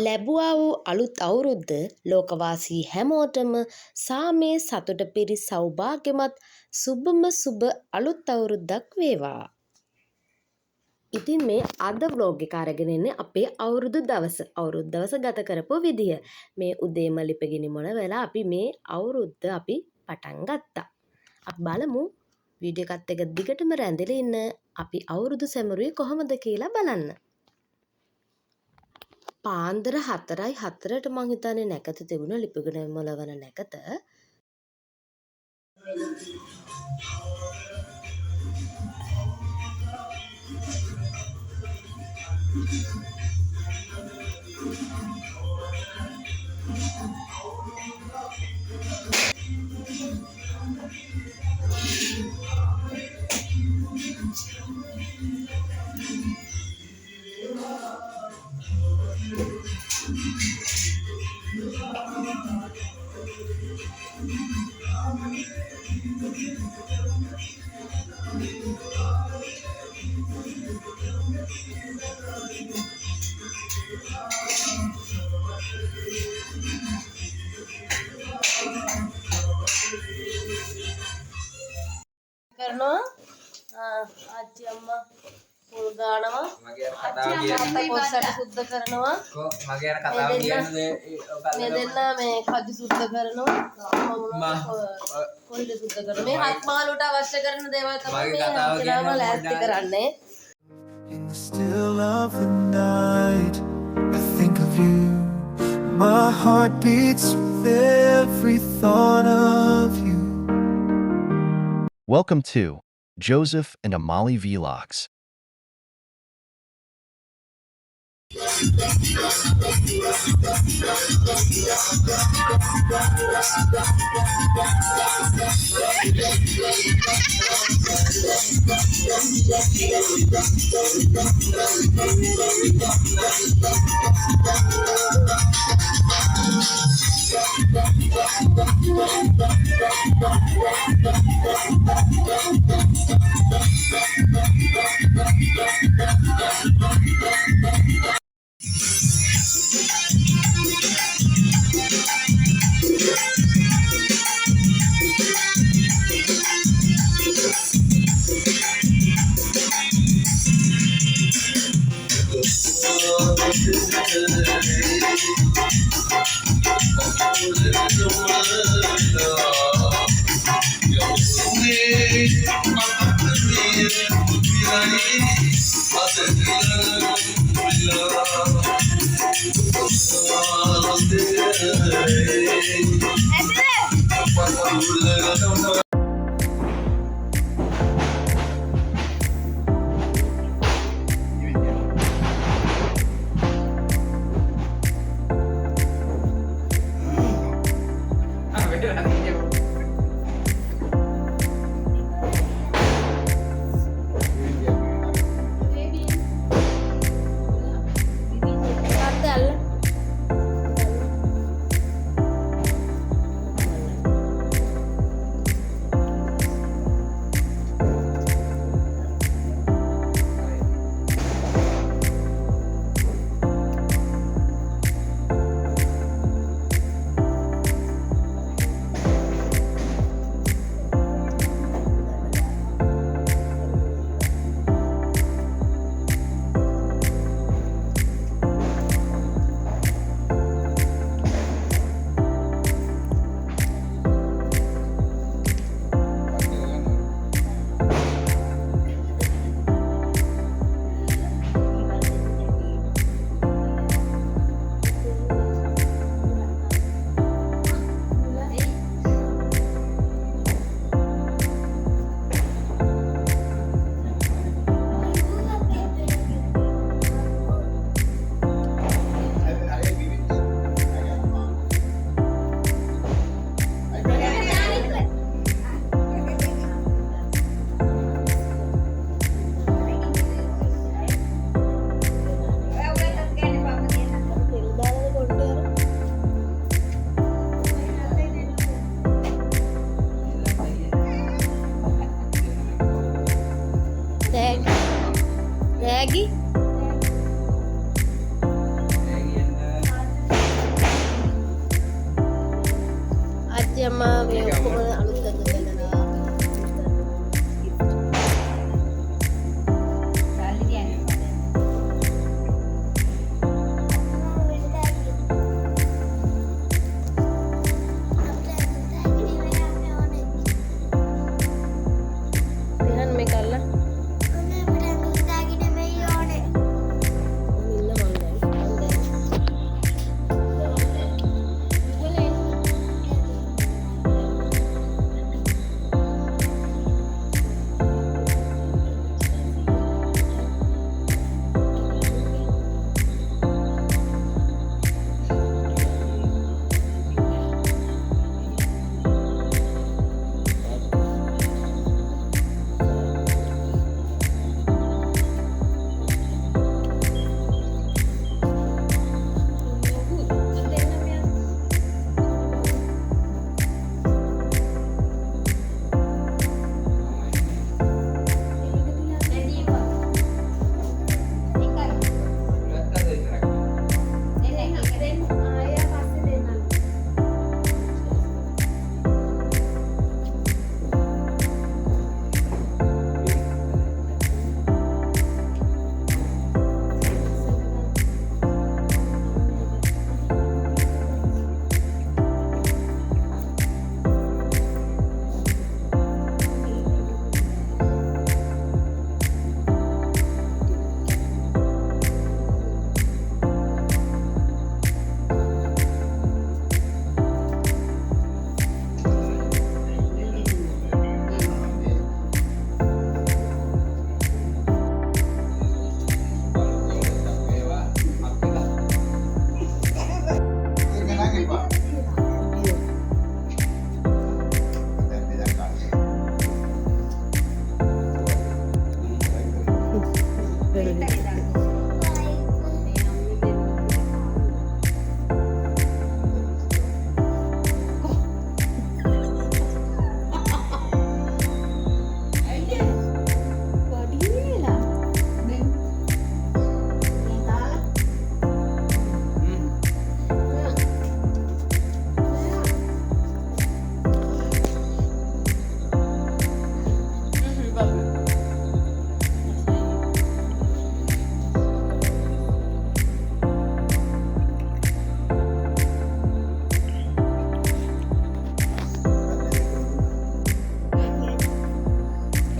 ලැබුවා වූ අලුත් අවුරුද්ද ලෝකවාසී හැමෝටම සාමයේ සතුට පිරි සෞභාග්‍යමත් සුබම සුබ අලුත් අවුරුද්දක් වේවා. ඉතින් මේ අද ව්ලොග් එක අරගෙන ඉන්නේ අපේ අවුරුදු දවස ගත කරපු විදිය. මේ උදේම ලිපගිනි මොන වෙලා අපි මේ අවුරුද්ද අපි පටන් ගත්තා. අපි බලමු වීඩියෝ එකත් එක දිගටම රැඳිලා ඉන්න අපි අවුරුදු සැමරුවේ කොහොමද කියලා බලන්න. පාන්දර 4:04ට මං හිතන්නේ නැකත තිබුණා ලිපගිනි මොලවන නැකත. කරනවා ආච්චි අම්මා පොල් ගානවා මගේ අර කතාව කියන්නේ පොස්සට සුද්ධ කරනවා මගේ අර කතාව කියන්නේ මේ දෙන්න මේ කජු සුද්ධ කරනවා කොයිද සුද්ධ කරන්නේ මේ හත් මාළුට අවශ්‍ය කරන දේවල් තමයි මේ කතාව ලෑස්ති කරන්නේ. In the still of the night, I think of you. My heart beats with every thought of you. Welcome to Joseph and Amali Vlogs. අම්මා මේ ඔක්කොම අලුත් කරලා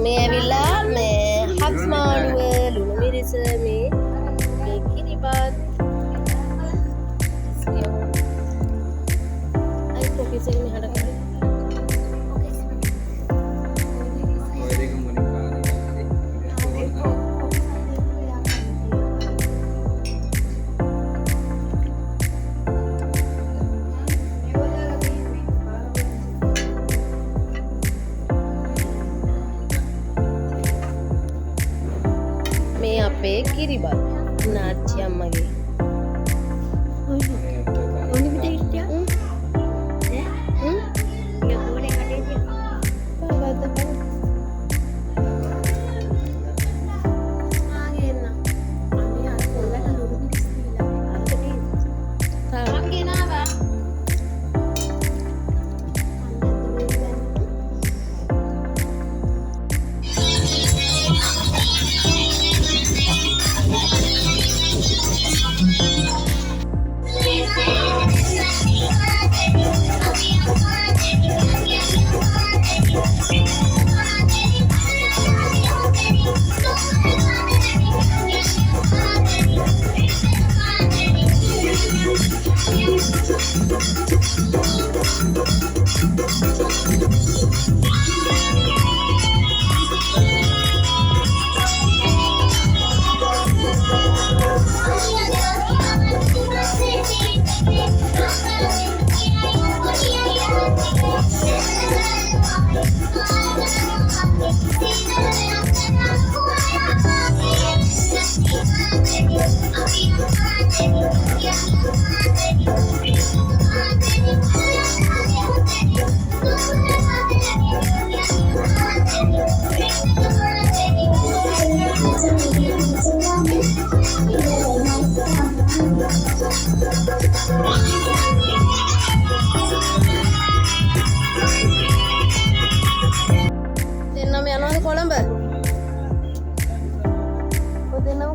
මේ ඇවිල්ලා මේ හක්ස් මාළුව ලුණු මිරිස මේ කිරිබත් අයි පොකිසෙන් මෙහාට කරේ මේ අපේ කිරිබත් නාච්චි අම්මගේ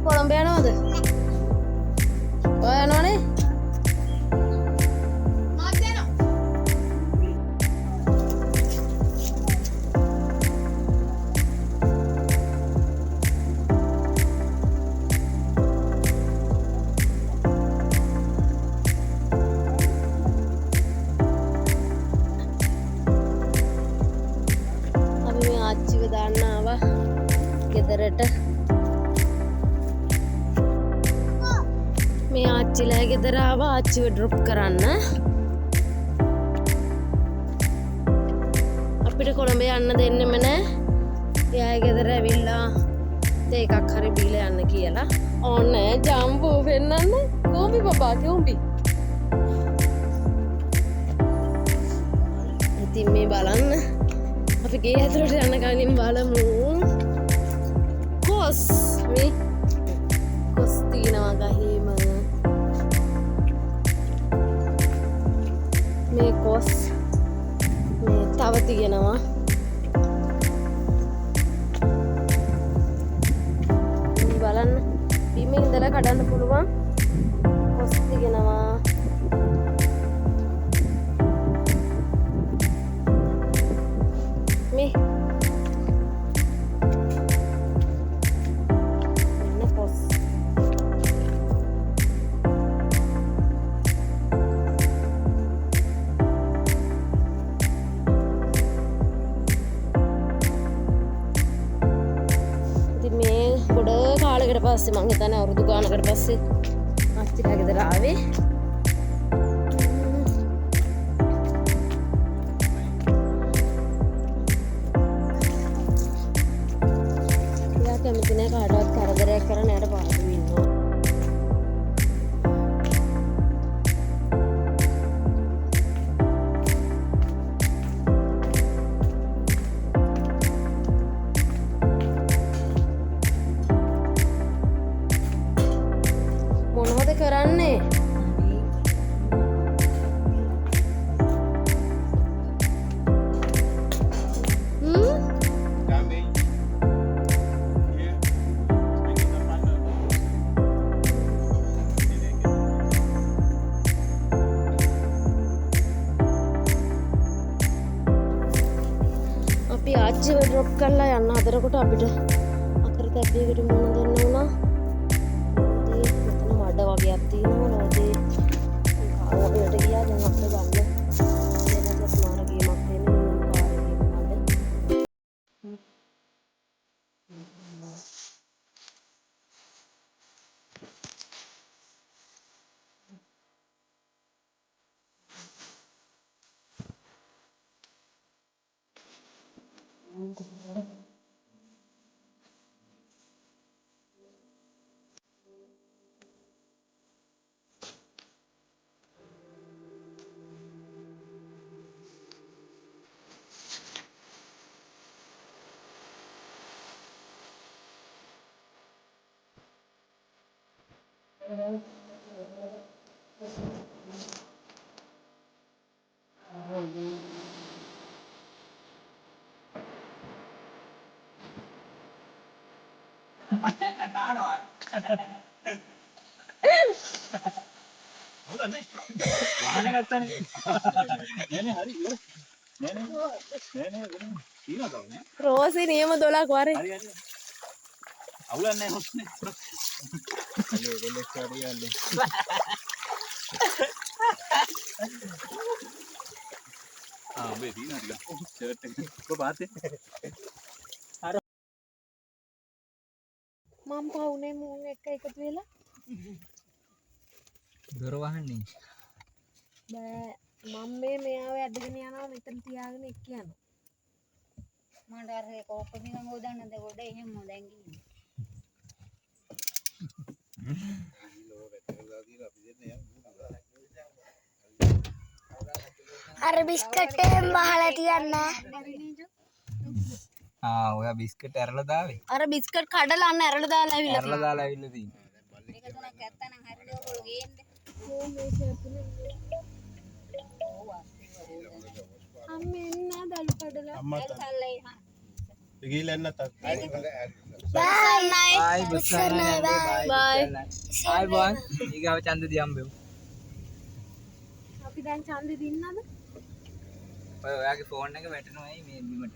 කොළඹ යනවද? ඔය යනවනේ? ආච්චිව දාන්න ආවා ගෙදරට. මේ ආච්චිලා ගෙදර ආවා ආච්චිව ඩ්‍රොප් කරන්න. අපිට කොළඹ යන්න දෙන්නෙම නෑ. එයාගේ ගෙදර ඇවිල්ලා තේ එකක් හරි බීලා යන්න කියලා. ඕනේ ජම්බෝ වෙන්නන්න. කොම්බි බබා කොම්බි. ඉතින් මේ බලන්න අපි ගේ ඇතුළට යන්න කලින් බලමු. කොස් මේ කොස් තියෙනවා ගහේම. මේ කොස් මේ තව තියෙනවා. බලන්න බිමේ ඉඳලා කඩන්න පුළුවන් කොස් තියෙනවා. මේ මෙන්න කොස්. ඉතින් මේ ගොඩ කාලයකට පස්සේ මං හිතන්නේ අවුරුදු ගානකට පස්සේ අච්චිලා ගෙදර ආවේ. කැමති නෑ කාටවත් කරදරයක් කරන්න යට පාඩු ඉන්නවා. මොනවද කරන්නේ? අපි ආච්චිව ඩ්‍රොප් කරලා යන්න හදනකොට අපිට අකර තැබ්බයකට මුණ දෙන්න වුණා. මෙතන මඩ වගේක් තියෙනවා. නෝදේ කාරවලට ගියා. දැන් අපිට ගන්න වෙනස් මාර්ගයක් දෙන්නේ රෝසි නියම 12ක් වරේ. අවුලන්නේ හොස්නේ. මේ දිනා ටික ෂර්ට් එක කොහොමද? මම පවුනේ මූන් එක එකතු වෙලා දොර වහන්නේ බෑ. මම මෙයාව ඇදගෙන යනවා මෙතන තියාගෙන එක්ක යනවා. මට අර කෝප්ප නිකන් හොදන්නද ගොඩ එහෙම දැන් ගිහින්. අර බිස්කට් එහෙම වහලා තියන්න. ඔයා බිස්කට් ඇරලා දාවේ. අර බිස්කට් කඩලා අන්න ඇරලා දාලා ඇවිල්ලා ඇරලා දාලා ඇවිල්ලා තියෙනවා. මේක තුනක් ගත්තා නම් හරියට ඔයගොල්ලෝ ගේන්න. අම්මේ එන්න දලු කඩලා සල්ලයි හා. ගිහිල්ලා එන්න තාත්තා. බයි බුස්සන්නයි Bye. ආයි බං ඊගාව ඡන්ද දියම්බෙමු අපි දැන් ඡන්දෙ දින්නද? ඔය ඔයාගේ ෆෝන් එක වැටෙනවායි මේ බිමට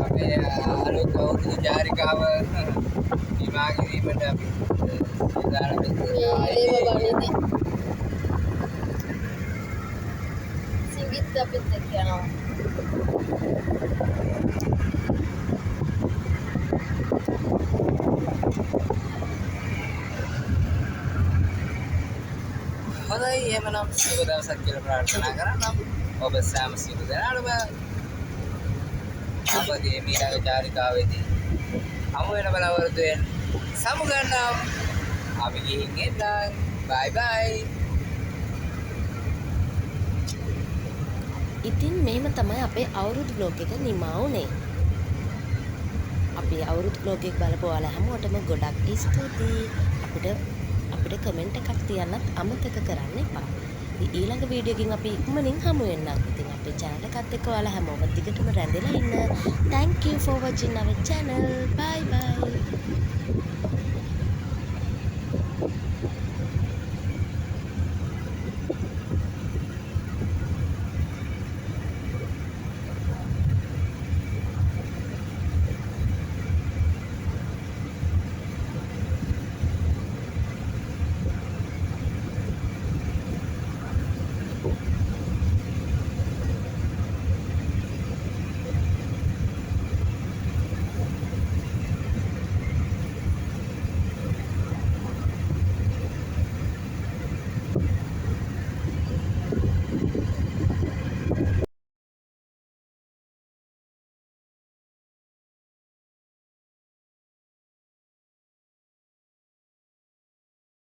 අපේ අලුත් අවුරුදු චාරිකාව නිමා කිරීමට අපි සූදානම් වෙනවා. සිංගිත් අපිත් එක්ක යනවා. හොඳයි එහෙමනම් සුබ දවසක් කියලා ප්‍රාර්ථනා කරනවා. ඔබ සෑම සියලු දෙනාටම අපගේ ඊළඟ චාරිකාවේදී හමු වෙන බලාපොරොත්තුෙන් සමුගන්නම්. අපි ගිහින් එන්න. බයි බයි. ඉතින් මෙහෙම තමයි අපේ අවුරුදු බ්ලොග් එක නිමා වුණේ. අපේ අවුරුදු බ්ලොග් එක බලපු ඔයාලා හැමෝටම ගොඩක් ස්තුතියි. අපිට කමෙන්ට් එකක් තියන්නත් අමතක කරන්න එපා. ඊළඟ වීඩියෝ එකකින් අපි ඉක්මනින් හමු වෙන්නම්. ඉතින් අපේ channel එකත් එක්ක ඔයාලා හැමෝම දිගටම රැඳිලා ඉන්න. Thank you for watching our channel. Bye bye.